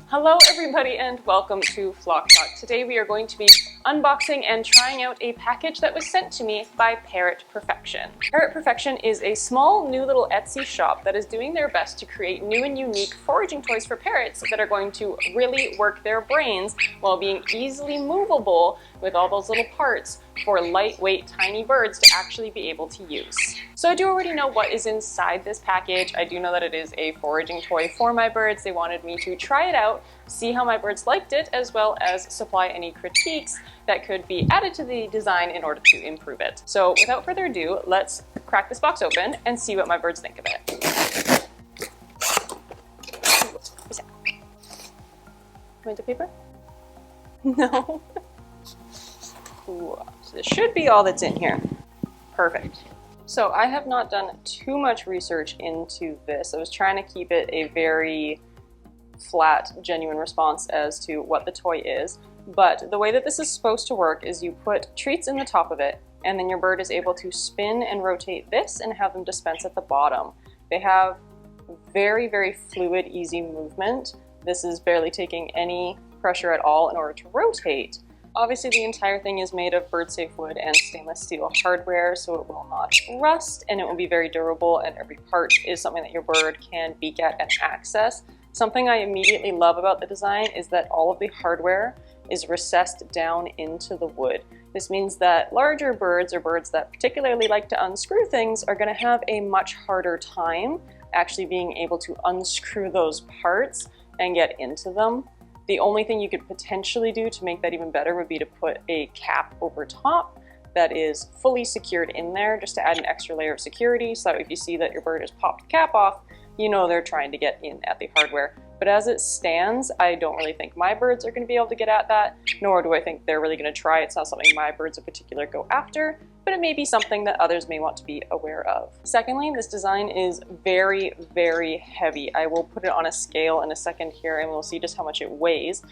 Hello everybody and welcome to Flock Talk. Today we are going to be unboxing and trying out a package that was sent to me by Parrot Perfection. Parrot Perfection is a small new little Etsy shop that is doing their best to create new and unique foraging toys for parrots that are going to really work their brains while being easily movable with all those little parts for lightweight tiny birds to actually be able to use. So I do already know what is inside this package. I do know that it is a foraging toy for my birds. They wanted me to try it out, see how my birds liked it, as well as supply any critiques that could be added to the design in order to improve it. So without further ado, let's crack this box open and see what my birds think of it. Winter paper? No. Ooh, so this should be all that's in here. Perfect. So I have not done too much research into this. I was trying to keep it a very flat, genuine response as to what the toy is. But the way that this is supposed to work is you put treats in the top of it, and then your bird is able to spin and rotate this and have them dispense at the bottom. They have very, very fluid, easy movement. This is barely taking any pressure at all in order to rotate. Obviously the entire thing is made of bird-safe wood and stainless steel hardware, so it will not rust and it will be very durable, and every part is something that your bird can peek at and access. Something I immediately love about the design is that all of the hardware is recessed down into the wood. This means that larger birds, or birds that particularly like to unscrew things, are going to have a much harder time actually being able to unscrew those parts and get into them. The only thing you could potentially do to make that even better would be to put a cap over top that is fully secured in there, just to add an extra layer of security, so that if you see that your bird has popped the cap off, you know they're trying to get in at the hardware. But as it stands, I don't really think my birds are going to be able to get at that, nor do I think they're really going to try. It's not something my birds in particular go after, but it may be something that others may want to be aware of. Secondly, this design is very, very heavy. I will put it on a scale in a second here and we'll see just how much it weighs.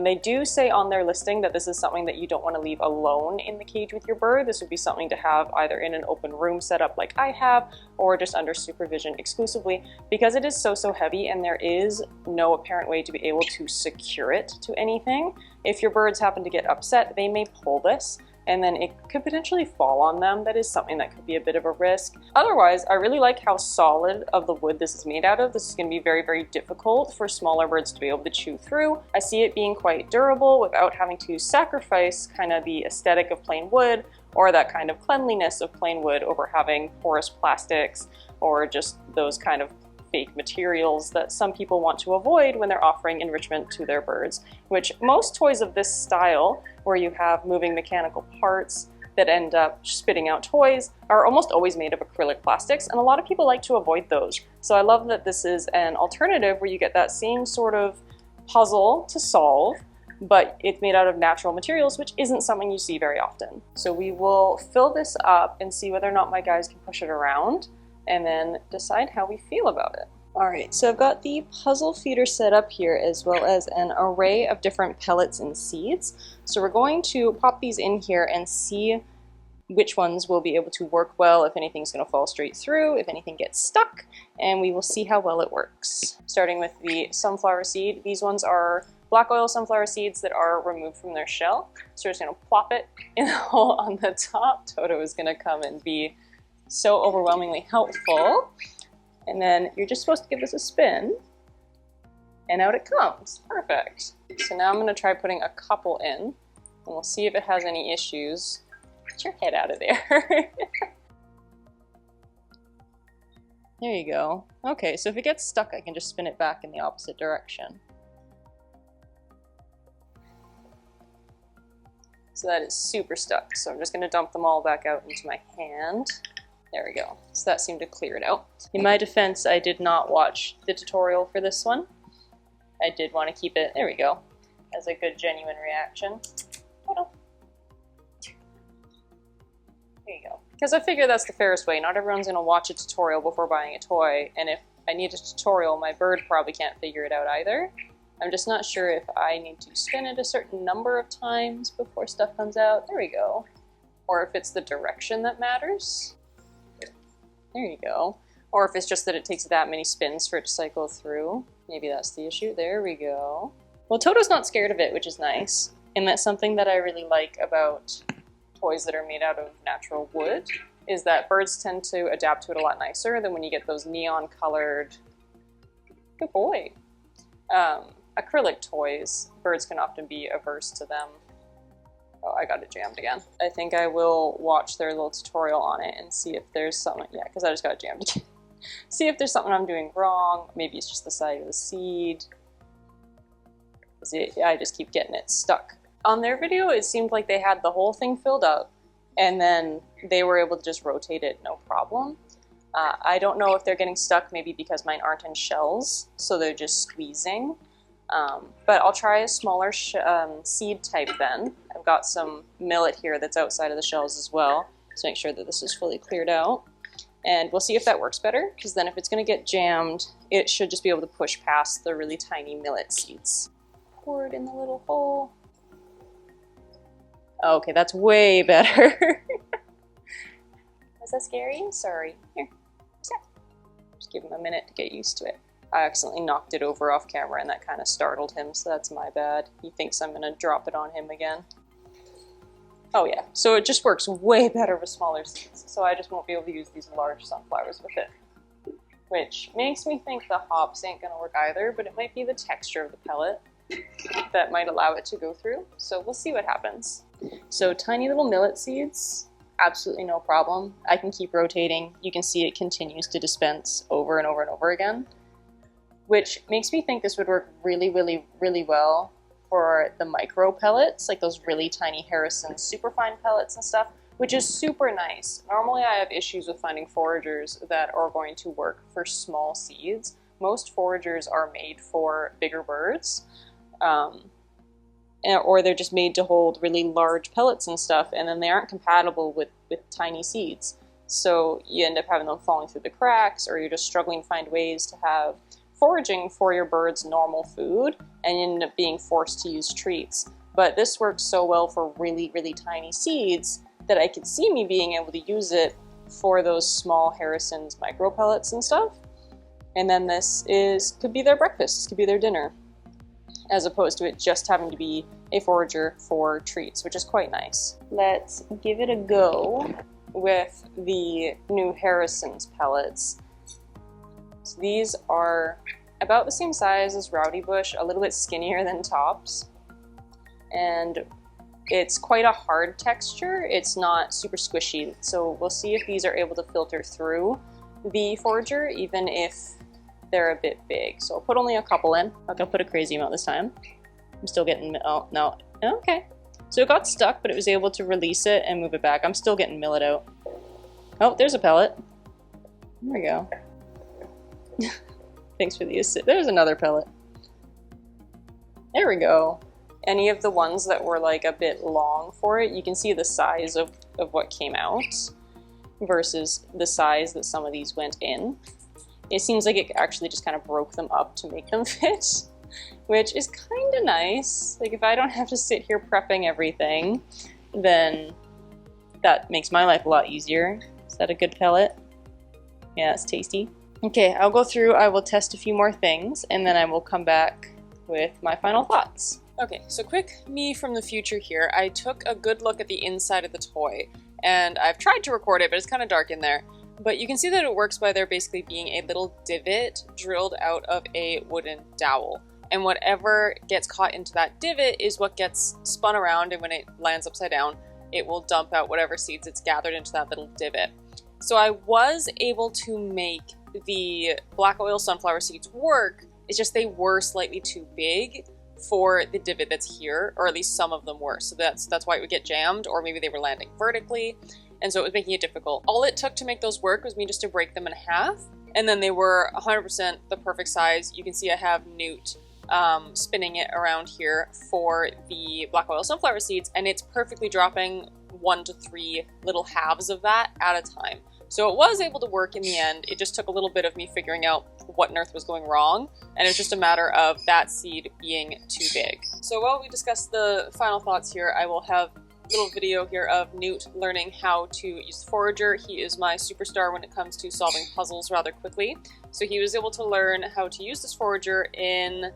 They do say on their listing that this is something that you don't want to leave alone in the cage with your bird. This would be something to have either in an open room setup like I have, or just under supervision exclusively. Because it is so heavy and there is no apparent way to be able to secure it to anything, if your birds happen to get upset, they may pull this and then it could potentially fall on them. That is something that could be a bit of a risk. Otherwise, I really like how solid of the wood this is made out of. This is going to be very, very difficult for smaller birds to be able to chew through. I see it being quite durable without having to sacrifice kind of the aesthetic of plain wood or that kind of cleanliness of plain wood over having porous plastics or just those kind of fake materials that some people want to avoid when they're offering enrichment to their birds, which most toys of this style, where you have moving mechanical parts that end up spitting out toys, are almost always made of acrylic plastics, and a lot of people like to avoid those. So I love that this is an alternative where you get that same sort of puzzle to solve, but it's made out of natural materials, which isn't something you see very often. So we will fill this up and see whether or not my guys can push it around, and then decide how we feel about it. Alright, so I've got the puzzle feeder set up here, as well as an array of different pellets and seeds. So we're going to pop these in here and see which ones will be able to work well, if anything's going to fall straight through, if anything gets stuck, and we will see how well it works. Starting with the sunflower seed, these ones are black oil sunflower seeds that are removed from their shell. So we're just going to plop it in the hole on the top. Toto is going to come and be so overwhelmingly helpful. And then you're just supposed to give this a spin, and out it comes. Perfect. So now I'm going to try putting a couple in, and we'll see if it has any issues. Get your head out of there. There you go. Okay, so if it gets stuck, I can just spin it back in the opposite direction. So that is super stuck. So I'm just going to dump them all back out into my hand. There we go. So that seemed to clear it out. In my defense, I did not watch the tutorial for this one. I did want to keep it, there we go, as a good genuine reaction. There you go. Because I figure that's the fairest way. Not everyone's going to watch a tutorial before buying a toy, and if I need a tutorial, my bird probably can't figure it out either. I'm just not sure if I need to spin it a certain number of times before stuff comes out. There we go. Or if it's the direction that matters. There you go. Or if it's just that it takes that many spins for it to cycle through. Maybe that's the issue. There we go. Well, Toto's not scared of it, which is nice. And that's something that I really like about toys that are made out of natural wood, is that birds tend to adapt to it a lot nicer than when you get those neon colored, good boy, acrylic toys. Birds can often be averse to them. Oh, I got it jammed again. I think I will watch their little tutorial on it and see if there's something, yeah, because I just got it jammed again. See if there's something I'm doing wrong. Maybe it's just the side of the seed. I just keep getting it stuck. On their video, it seemed like they had the whole thing filled up, and then they were able to just rotate it no problem. I don't know if they're getting stuck, maybe because mine aren't in shells, so they're just squeezing. But I'll try a smaller seed type then. I've got some millet here that's outside of the shells as well, so make sure that this is fully cleared out. And we'll see if that works better, because then if it's going to get jammed, it should just be able to push past the really tiny millet seeds. Pour it in the little hole. Okay, that's way better. Was that scary? Sorry. Here. Just give him a minute to get used to it. I accidentally knocked it over off camera and that kind of startled him, so that's my bad. He thinks I'm gonna drop it on him again. Oh yeah, so it just works way better with smaller seeds, so I just won't be able to use these large sunflowers with it. Which makes me think the hops ain't gonna work either, but it might be the texture of the pellet that might allow it to go through, so we'll see what happens. So tiny little millet seeds, absolutely no problem. I can keep rotating. You can see it continues to dispense over and over and over again, which makes me think this would work really, really, really well for the micro pellets, like those really tiny Harrison superfine pellets and stuff, which is super nice. Normally I have issues with finding foragers that are going to work for small seeds. Most foragers are made for bigger birds, or they're just made to hold really large pellets and stuff, and then they aren't compatible with tiny seeds. So you end up having them falling through the cracks, or you're just struggling to find ways to have foraging for your bird's normal food, and you end up being forced to use treats. But this works so well for really, really tiny seeds that I could see me being able to use it for those small Harrison's micro pellets and stuff. And then this could be their breakfast, this could be their dinner, as opposed to it just having to be a forager for treats, which is quite nice. Let's give it a go with the new Harrison's pellets. So these are about the same size as Rowdy Bush, a little bit skinnier than Tops. And it's quite a hard texture. It's not super squishy. So we'll see if these are able to filter through the forager, even if they're a bit big. So I'll put only a couple in. Like I'll put a crazy amount this time. I'm still getting, oh no, okay. So it got stuck, but it was able to release it and move it back. I'm still getting millet out. Oh, there's a pellet. There we go. Thanks for the assist. There's another pellet. There we go. Any of the ones that were like a bit long for it, you can see the size of what came out versus the size that some of these went in. It seems like it actually just kind of broke them up to make them fit, which is kind of nice. Like if I don't have to sit here prepping everything, then that makes my life a lot easier. Is that a good pellet? Yeah, it's tasty. Okay, I'll go through, I will test a few more things, and then I will come back with my final thoughts. Okay, so quick me from the future here. I took a good look at the inside of the toy, and I've tried to record it, but it's kind of dark in there. But you can see that it works by there basically being a little divot drilled out of a wooden dowel. And whatever gets caught into that divot is what gets spun around, and when it lands upside down, it will dump out whatever seeds it's gathered into that little divot. So I was able to make the black oil sunflower seeds work, it's just they were slightly too big for the divot that's here, or at least some of them were. So that's why it would get jammed, or maybe they were landing vertically, and so it was making it difficult. All it took to make those work was me just to break them in half, and then they were 100% the perfect size. You can see I have Newt spinning it around here for the black oil sunflower seeds, and it's perfectly dropping 1 to 3 little halves of that at a time. So it was able to work in the end. It just took a little bit of me figuring out what on earth was going wrong, and it was just a matter of that seed being too big. So while we discuss the final thoughts here, I will have a little video here of Newt learning how to use the forager. He is my superstar when it comes to solving puzzles rather quickly. So he was able to learn how to use this forager in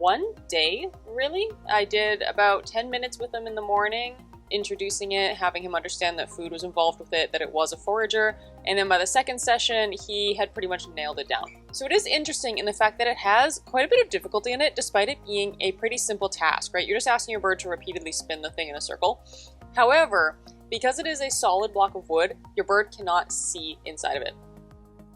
one day, really. I did about 10 minutes with him in the morning, introducing it, having him understand that food was involved with it, that it was a forager, and then by the second session, he had pretty much nailed it down. So it is interesting in the fact that it has quite a bit of difficulty in it, despite it being a pretty simple task, right? You're just asking your bird to repeatedly spin the thing in a circle. However, because it is a solid block of wood, your bird cannot see inside of it.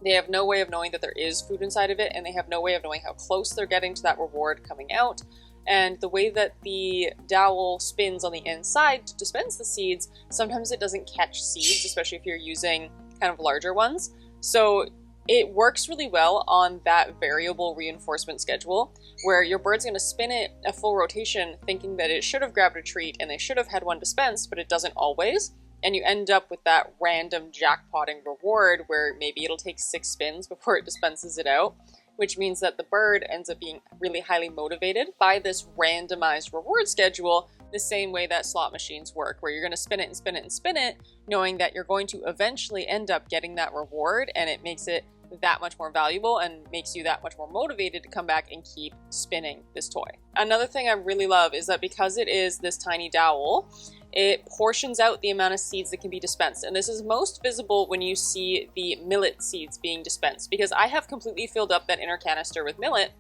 They have no way of knowing that there is food inside of it, and they have no way of knowing how close they're getting to that reward coming out. And the way that the dowel spins on the inside to dispense the seeds, sometimes it doesn't catch seeds, especially if you're using kind of larger ones. So it works really well on that variable reinforcement schedule, where your bird's going to spin it a full rotation thinking that it should have grabbed a treat and they should have had one dispensed, but it doesn't always. And you end up with that random jackpotting reward where maybe it'll take 6 spins before it dispenses it out, which means that the bird ends up being really highly motivated by this randomized reward schedule, the same way that slot machines work, where you're going to spin it and spin it and spin it, knowing that you're going to eventually end up getting that reward, and it makes it that much more valuable and makes you that much more motivated to come back and keep spinning this toy. Another thing I really love is that because it is this tiny dowel, it portions out the amount of seeds that can be dispensed. And this is most visible when you see the millet seeds being dispensed, because I have completely filled up that inner canister with millet.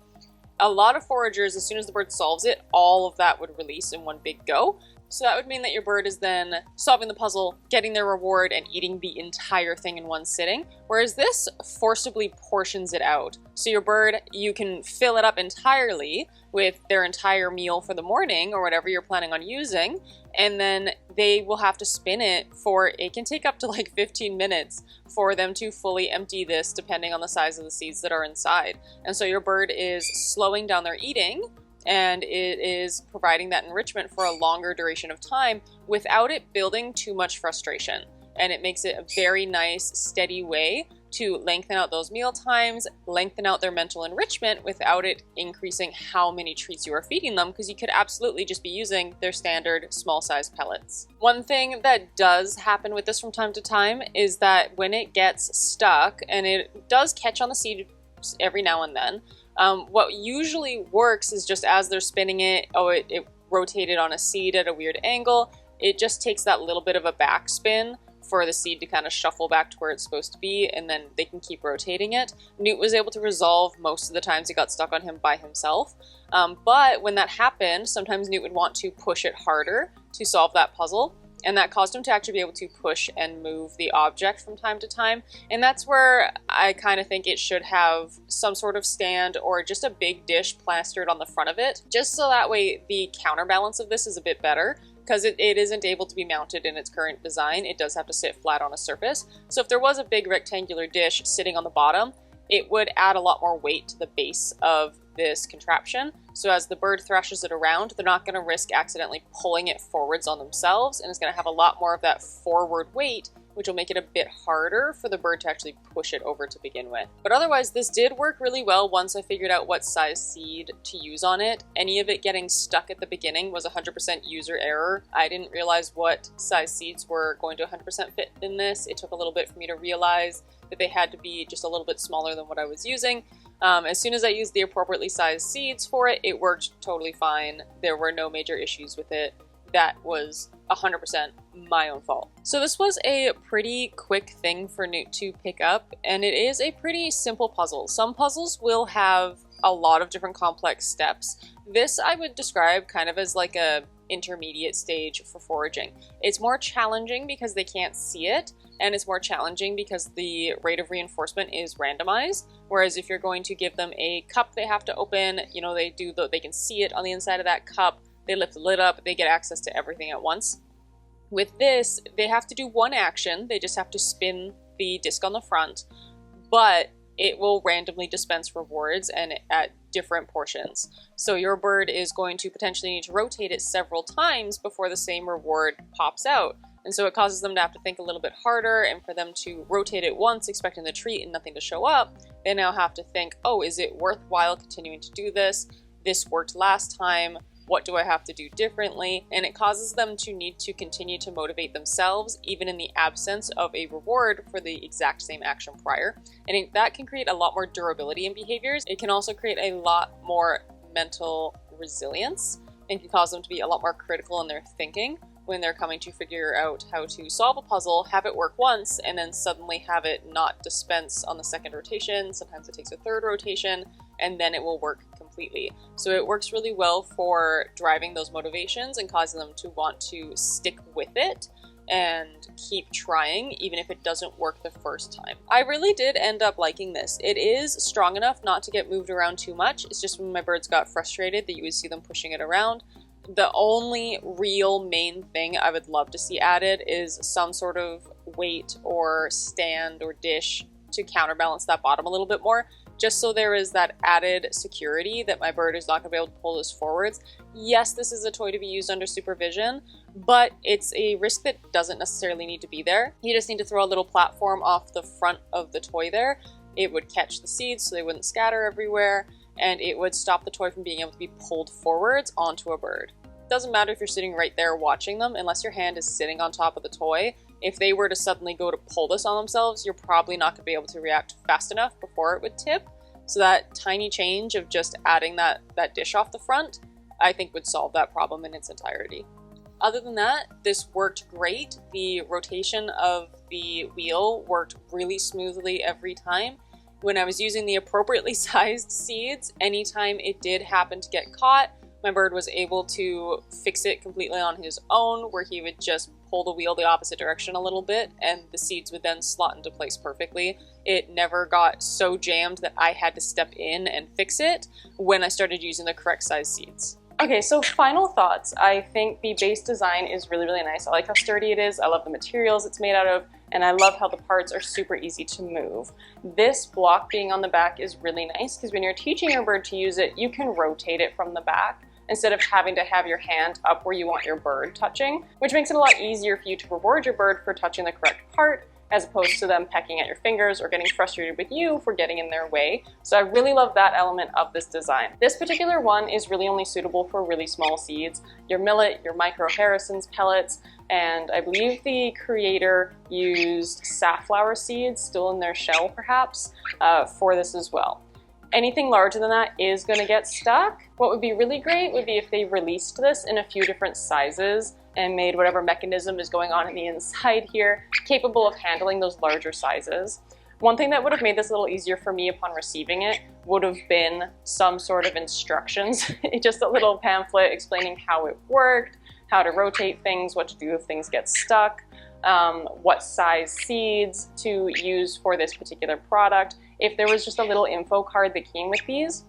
A lot of foragers, as soon as the bird solves it, all of that would release in one big go. So that would mean that your bird is then solving the puzzle, getting their reward, and eating the entire thing in one sitting. Whereas this forcibly portions it out. So your bird, you can fill it up entirely with their entire meal for the morning or whatever you're planning on using, and then they will have to spin it for, it can take up to like 15 minutes for them to fully empty this, depending on the size of the seeds that are inside. And so your bird is slowing down their eating, and it is providing that enrichment for a longer duration of time without it building too much frustration. And it makes it a very nice, steady way to lengthen out those meal times, lengthen out their mental enrichment without it increasing how many treats you are feeding them, because you could absolutely just be using their standard small size pellets. One thing that does happen with this from time to time is that when it gets stuck, and it does catch on the seed every now and then, what usually works is just as they're spinning it, it rotated on a seed at a weird angle, it just takes that little bit of a backspin for the seed to kind of shuffle back to where it's supposed to be, and then they can keep rotating it. Newt was able to resolve most of the times it got stuck on him by himself, but when that happened, sometimes Newt would want to push it harder to solve that puzzle, and that caused him to actually be able to push and move the object from time to time. And that's where I kind of think it should have some sort of stand or just a big dish plastered on the front of it, just so that way the counterbalance of this is a bit better, because it isn't able to be mounted in its current design. It does have to sit flat on a surface. So if there was a big rectangular dish sitting on the bottom, it would add a lot more weight to the base of this contraption. So as the bird thrashes it around, they're not going to risk accidentally pulling it forwards on themselves, and it's going to have a lot more of that forward weight, which will make it a bit harder for the bird to actually push it over to begin with. But otherwise, this did work really well once I figured out what size seed to use on it. Any of it getting stuck at the beginning was 100% user error. I didn't realize what size seeds were going to 100% fit in this. It took a little bit for me to realize that they had to be just a little bit smaller than what I was using. As soon as I used the appropriately sized seeds for it, it worked totally fine. There were no major issues with it. That was 100% my own fault. So this was a pretty quick thing for Newt to pick up, and it is a pretty simple puzzle. Some puzzles will have a lot of different complex steps. This I would describe kind of as like a intermediate stage for foraging. It's more challenging because they can't see it, and it's more challenging because the rate of reinforcement is randomized. Whereas if you're going to give them a cup they have to open, you know, they can see it on the inside of that cup, they lift the lid up, they get access to everything at once. With this, they have to do one action, they just have to spin the disc on the front, but it will randomly dispense rewards and at different portions. So your bird is going to potentially need to rotate it several times before the same reward pops out. And so it causes them to have to think a little bit harder, and for them to rotate it once expecting the treat and nothing to show up, they now have to think, oh, is it worthwhile continuing to do this? This worked last time. What do I have to do differently? And it causes them to need to continue to motivate themselves, even in the absence of a reward for the exact same action prior. And that can create a lot more durability in behaviors. It can also create a lot more mental resilience and can cause them to be a lot more critical in their thinking when they're coming to figure out how to solve a puzzle, have it work once, and then suddenly have it not dispense on the second rotation. Sometimes it takes a third rotation, and then it will work completely. So it works really well for driving those motivations and causing them to want to stick with it and keep trying, even if it doesn't work the first time. I really did end up liking this. It is strong enough not to get moved around too much. It's just when my birds got frustrated that you would see them pushing it around. The only real main thing I would love to see added is some sort of weight or stand or dish to counterbalance that bottom a little bit more, just so there is that added security that my bird is not going to be able to pull this forwards. Yes, this is a toy to be used under supervision, but it's a risk that doesn't necessarily need to be there. You just need to throw a little platform off the front of the toy there. It would catch the seeds so they wouldn't scatter everywhere, and it would stop the toy from being able to be pulled forwards onto a bird. It doesn't matter if you're sitting right there watching them, unless your hand is sitting on top of the toy. If they were to suddenly go to pull this on themselves, you're probably not going to be able to react fast enough before it would tip. So that tiny change of just adding that dish off the front, I think would solve that problem in its entirety. Other than that, this worked great. The rotation of the wheel worked really smoothly every time. When I was using the appropriately sized seeds, anytime it did happen to get caught, my bird was able to fix it completely on his own, where he would just pull the wheel the opposite direction a little bit and the seeds would then slot into place perfectly. It never got so jammed that I had to step in and fix it when I started using the correct size seeds. Okay, so final thoughts. I think the base design is really, really nice. I like how sturdy it is. I love the materials it's made out of, and I love how the parts are super easy to move. This block being on the back is really nice because when you're teaching your bird to use it, you can rotate it from the back instead of having to have your hand up where you want your bird touching, which makes it a lot easier for you to reward your bird for touching the correct part, as opposed to them pecking at your fingers or getting frustrated with you for getting in their way. So I really love that element of this design. This particular one is really only suitable for really small seeds, your millet, your micro Harrison's pellets, and I believe the creator used safflower seeds, still in their shell perhaps, for this as well. Anything larger than that is going to get stuck. What would be really great would be if they released this in a few different sizes and made whatever mechanism is going on in the inside here capable of handling those larger sizes. One thing that would have made this a little easier for me upon receiving it would have been some sort of instructions. Just a little pamphlet explaining how it worked, how to rotate things, what to do if things get stuck, what size seeds to use for this particular product. If there was just a little info card that came with these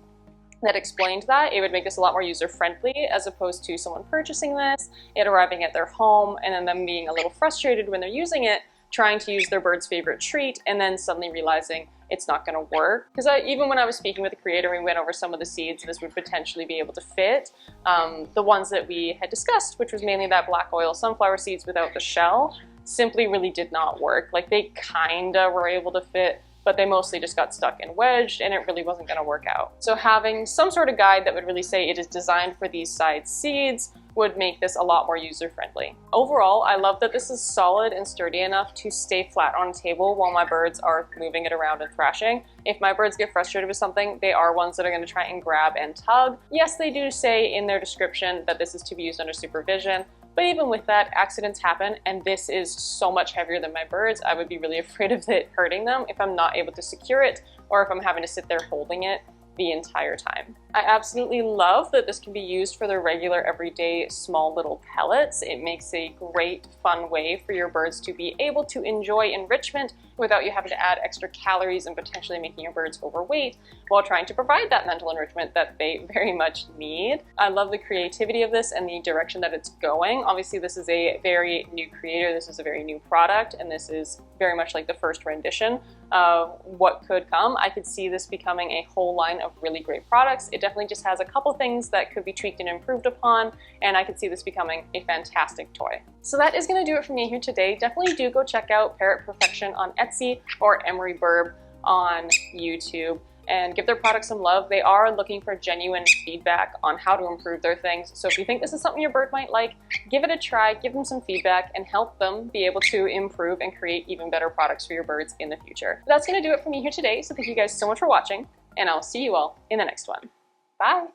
that explained that, it would make this a lot more user-friendly as opposed to someone purchasing this, it arriving at their home, and then them being a little frustrated when they're using it, trying to use their bird's favorite treat, and then suddenly realizing it's not going to work. Because even when I was speaking with the creator, we went over some of the seeds this would potentially be able to fit. The ones that we had discussed, which was mainly that black oil sunflower seeds without the shell, simply really did not work. Like, they kinda were able to fit, but they mostly just got stuck and wedged, and it really wasn't going to work out. So having some sort of guide that would really say it is designed for these size seeds would make this a lot more user-friendly. Overall, I love that this is solid and sturdy enough to stay flat on a table while my birds are moving it around and thrashing. If my birds get frustrated with something, they are ones that are going to try and grab and tug. Yes, they do say in their description that this is to be used under supervision, but even with that, accidents happen, and this is so much heavier than my birds. I would be really afraid of it hurting them if I'm not able to secure it, or if I'm having to sit there holding it the entire time. I absolutely love that this can be used for the regular, everyday, small little pellets. It makes a great, fun way for your birds to be able to enjoy enrichment without you having to add extra calories and potentially making your birds overweight while trying to provide that mental enrichment that they very much need. I love the creativity of this and the direction that it's going. Obviously, this is a very new creator, this is a very new product, and this is very much like the first rendition of what could come. I could see this becoming a whole line of really great products. It definitely just has a couple things that could be tweaked and improved upon, and I could see this becoming a fantastic toy. So that is going to do it for me here today. Definitely do go check out Parrot Perfection on Etsy or Emery Burb on YouTube and give their products some love. They are looking for genuine feedback on how to improve their things. So if you think this is something your bird might like, give it a try, give them some feedback, and help them be able to improve and create even better products for your birds in the future. But that's going to do it for me here today. So thank you guys so much for watching, and I'll see you all in the next one. Bye!